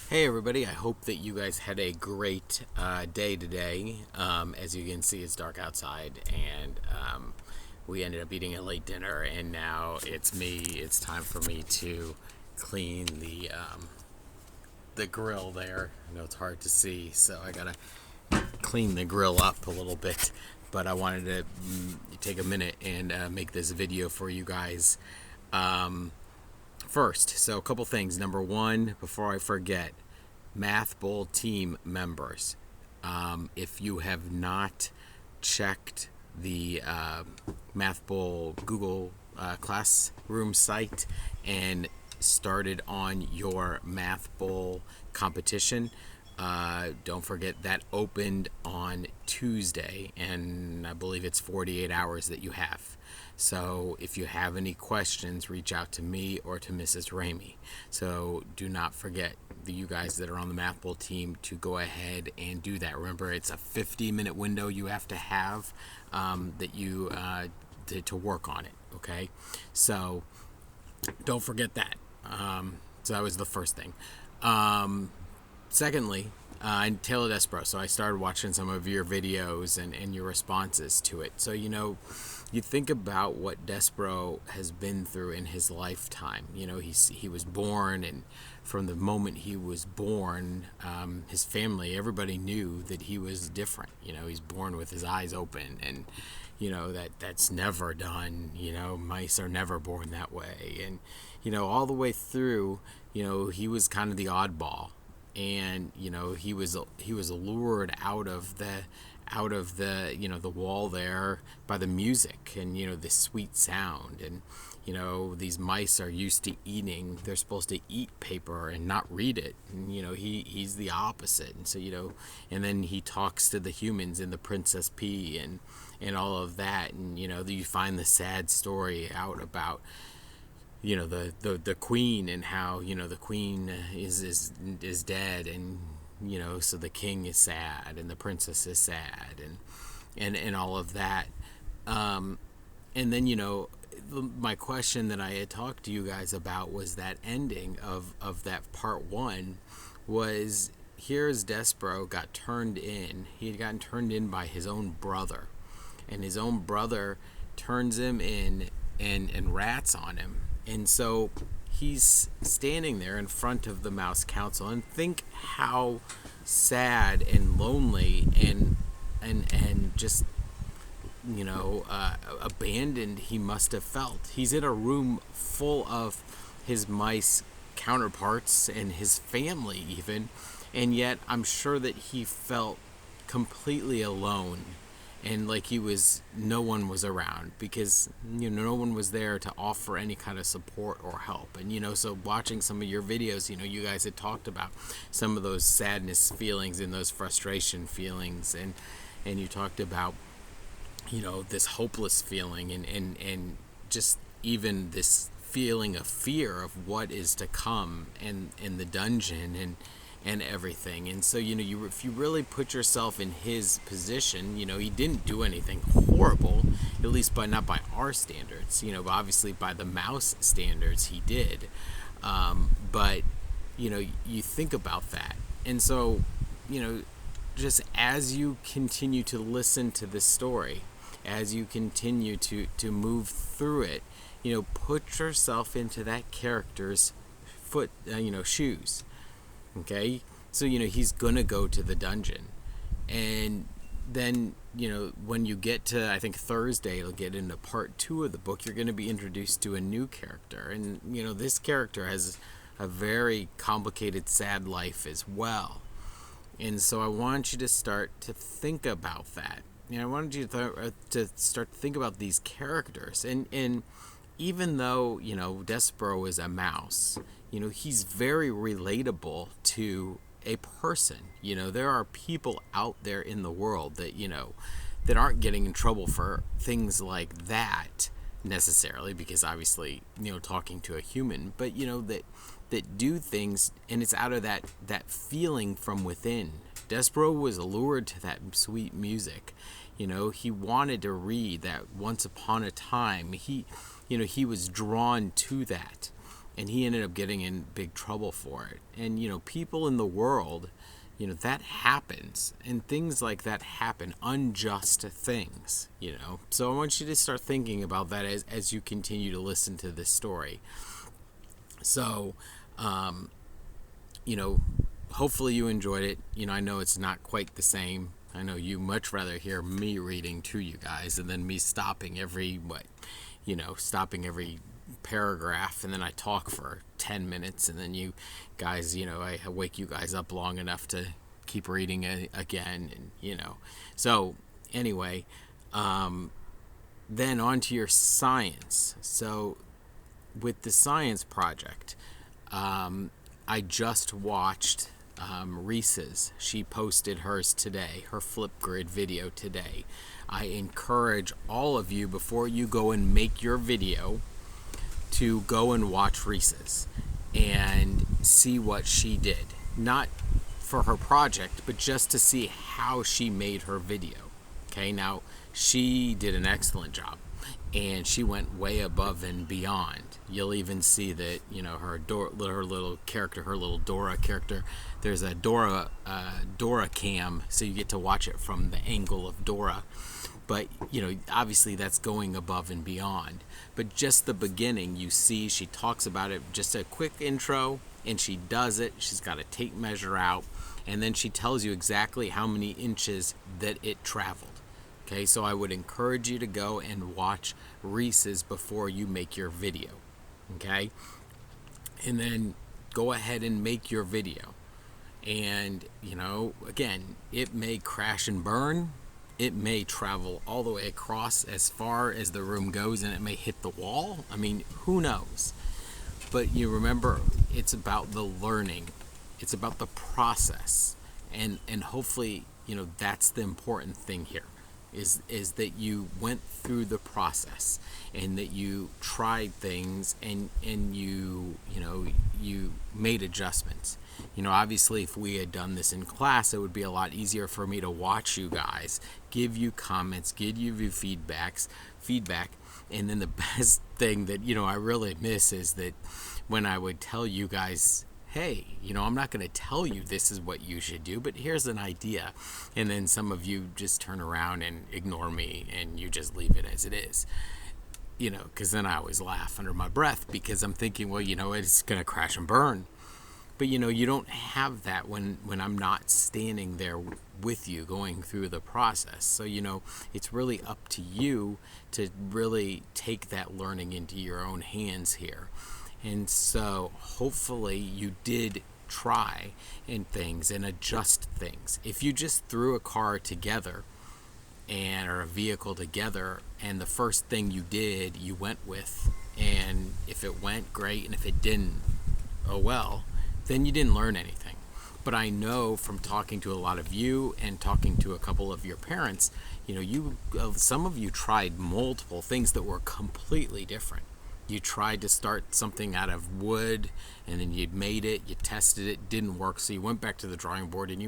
Hey everybody, I hope that you guys had a great day today. As you can see, it's dark outside, and we ended up eating a late dinner, and now it's time for me to clean the grill there. I know it's hard to see, so I gotta clean the grill up a little bit. But I wanted to take a minute and make this video for you guys first. So a couple things. Number one, before I forget, Math Bowl team members, if you have not checked the Math Bowl Google Classroom site and started on your Math Bowl competition, don't forget that opened on Tuesday, and I believe it's 48 hours that you have. So if you have any questions, reach out to me or to Mrs. Ramey. So do not forget, you guys that are on the Math Bowl team, to go ahead and do that. Remember, it's a 50-minute window you have to have that you to work on it. Okay, so don't forget that. So that was the first thing. Secondly, Taylor Despero. So I started watching some of your videos and your responses to it. So, you think about what Despero has been through in his lifetime. He was born, and from the moment he was born, his family, everybody knew that he was different. He's born with his eyes open, and that's never done. Mice are never born that way, and all the way through, he was kind of the oddball. And he was lured out of the the wall there by the music and the sweet sound. And these mice are used to eating, they're supposed to eat paper and not read it. And he's the opposite. And so and then he talks to the humans in the Princess P and all of that. And you find the sad story out about the queen, and how the queen is dead, and so the king is sad and the princess is sad, and all of that. And then my question that I had talked to you guys about was that ending of that part one. Was, here's Despero got turned in. He had gotten turned in by his own brother, and his own brother turns him in and rats on him. And so he's standing there in front of the Mouse Council, and think how sad and lonely and just abandoned he must have felt. He's in a room full of his mice counterparts and his family even, and yet I'm sure that he felt completely alone, and like no one was around, because no one was there to offer any kind of support or help. And so watching some of your videos, you guys had talked about some of those sadness feelings and those frustration feelings, and you talked about this hopeless feeling, and just even this feeling of fear of what is to come in the dungeon and everything. And so if you really put yourself in his position, he didn't do anything horrible, at least not by our standards. But obviously by the mouse standards he did. But you think about that, and so just as you continue to listen to this story, as you continue to move through it, put yourself into that character's shoes. Okay, so he's gonna go to the dungeon, and then when you get to, I think, Thursday, it'll get into part 2 of the book, you're gonna be introduced to a new character, and this character has a very complicated, sad life as well. And so I want you to start to think about that. I wanted you to start to think about these characters, and even though Despero is a mouse, he's very relatable to a person. There are people out there in the world that that aren't getting in trouble for things like that necessarily, because obviously talking to a human, but that do things, and it's out of that feeling from within. Despero was allured to that sweet music. He wanted to read that Once Upon a Time. He was drawn to that. and he ended up getting in big trouble for it. And people in the world, that happens, and things like that happen, unjust things. So I want you to start thinking about that as you continue to listen to this story. So hopefully you enjoyed it. I know it's not quite the same. I know you much rather hear me reading to you guys and then me stopping every paragraph, and then I talk for 10 minutes, and then you guys, I wake you guys up long enough to keep reading again, and so anyway, then on to your science. So with the science project, I just watched Reese's. She posted hers today, her Flipgrid video today. I encourage all of you, before you go and make your video, to go and watch Reese's and see what she did. Not for her project, but just to see how she made her video. Okay, now she did an excellent job, and she went way above and beyond. You'll even see that, her little character, her little Dora character, there's a Dora cam, so you get to watch it from the angle of Dora. But, obviously that's going above and beyond. But just the beginning, you see, she talks about it, just a quick intro, and she does it. She's got a tape measure out, and then she tells you exactly how many inches that it traveled. Okay, so I would encourage you to go and watch Reese's before you make your video. Okay? And then go ahead and make your video. And, again, it may crash and burn. It may travel all the way across as far as the room goes, and it may hit the wall. I mean, who knows? But you remember, it's about the learning. It's about the process. And hopefully, that's the important thing here. Is that you went through the process, and that you tried things, and you made adjustments. Obviously if we had done this in class, it would be a lot easier for me to watch you guys, give you comments, give you feedback, and then the best thing that I really miss is that when I would tell you guys, hey, I'm not going to tell you this is what you should do, but here's an idea. And then some of you just turn around and ignore me, and you just leave it as it is. Because then I always laugh under my breath, because I'm thinking, well, it's going to crash and burn. But, you don't have that when I'm not standing there with you going through the process. So, it's really up to you to really take that learning into your own hands here. And so hopefully you did try and things and adjust things. If you just threw a car together or a vehicle together, and the first thing you did you went with, and if it went, great, and if it didn't, oh well, then you didn't learn anything. But I know from talking to a lot of you and talking to a couple of your parents, some of you tried multiple things that were completely different. You tried to start something out of wood, and then you made it, you tested it, didn't work, so you went back to the drawing board and you made